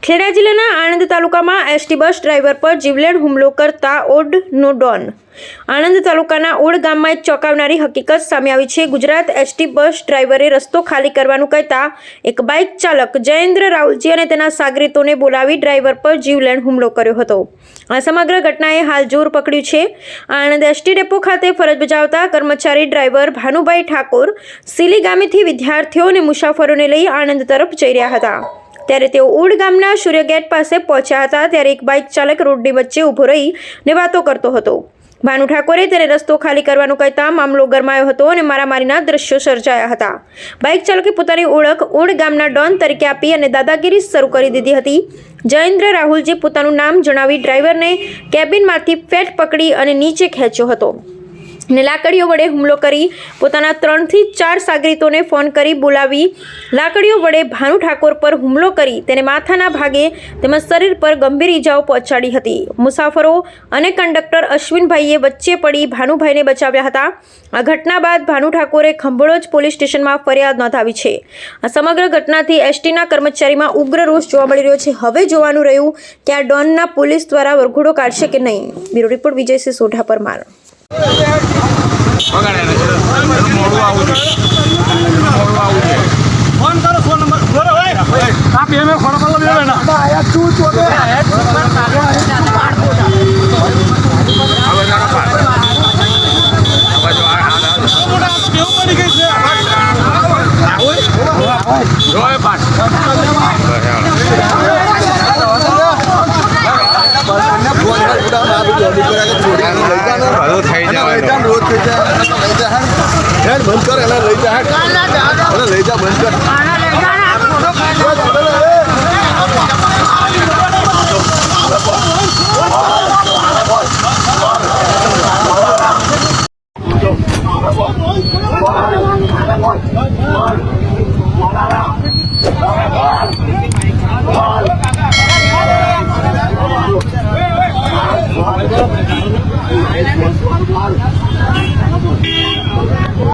ખેડા જિલ્લાના આણંદ તાલુકામાં ST bus driver પર જીવલેણ હુમલો કરતા ઓડનો ડોન। આણંદ તાલુકાના ઓડ ગામમાં એક ચોંકાવનારી હકીકત સામે આવી છે। ગુજરાત એસટી બસ ડ્રાઈવરે રસ્તો ખાલી કરવાનું કહેતા એક બાઇક ચાલક જયેન્દ્ર રાહુલજી અને તેના સાગરીતોને બોલાવી ડ્રાઈવર પર જીવલેણ હુમલો કર્યો હતો। આ સમગ્ર ઘટનાએ હાલ જોર પકડ્યું છે। આણંદ એસટી ડેપો ખાતે ફરજ બજાવતા કર્મચારી ડ્રાઈવર ભાનુભાઈ ઠાકોર સીલી ગામેથી વિદ્યાર્થીઓ અને મુસાફરોને લઈ આણંદ તરફ જઈ રહ્યા હતા। ત્યારે તેઓ ઓડ ગામના સૂર્યગેટ પાસે પહોંચ્યા હતા ત્યારે એક બાઇક ચાલક રોડની વચ્ચે ઊભો રહીને વાતો કરતો હતો। ભાનુ ઠાકોરે તેને રસ્તો ખાલી કરવાનું કહેતા મામલો ગરમાયો હતો અને મારામારીના દ્રશ્યો સર્જાયા હતા। બાઇક ચાલકે પોતાની ઓળખ ઓડ ગામના ડોન તરીકે આપી અને દાદાગીરી શરૂ કરી દીધી હતી। જયેન્દ્ર રાહુલજી પોતાનું નામ જણાવી ડ્રાઈવરને કેબિનમાંથી ફેટ પકડી અને નીચે ખેંચ્યો હતો ને લાકડીઓ વડે હુમલો કરી પોતાના 3 થી 4 સાગરીતોને ફોન કરી બોલાવી લાકડીઓ વડે ભાનુ ઠાકોર પર હુમલો કરી તેને માથાના ભાગે તેમજ શરીર પર ગંભીર ઈજાઓ પહોંચાડી હતી। મુસાફરો અને કંડક્ટર અશ્વિનભાઈએ વચ્ચે પડી ભાનુભાઈને બચાવ્યા હતા। આ ઘટના બાદ ભાનુ ઠાકોરે ખંભોળજ પોલીસ સ્ટેશનમાં ફરિયાદ નોંધાવી છે। આ સમગ્ર ઘટનાથી એસટીના કર્મચારીમાં ઉગ્ર રોષ જોવા મળી રહ્યો છે। હવે જોવાનું રહ્યું કે આ ડોનના પોલીસ દ્વારા વરઘોડો કાઢશે કે નહીં। Bureau report Vijaysinh Sodha Parmar. Phone करो फोन नंबर बोलो भाई आप ये में फोन कर लो ना आया तू तो बंद कर ले जा बंद कर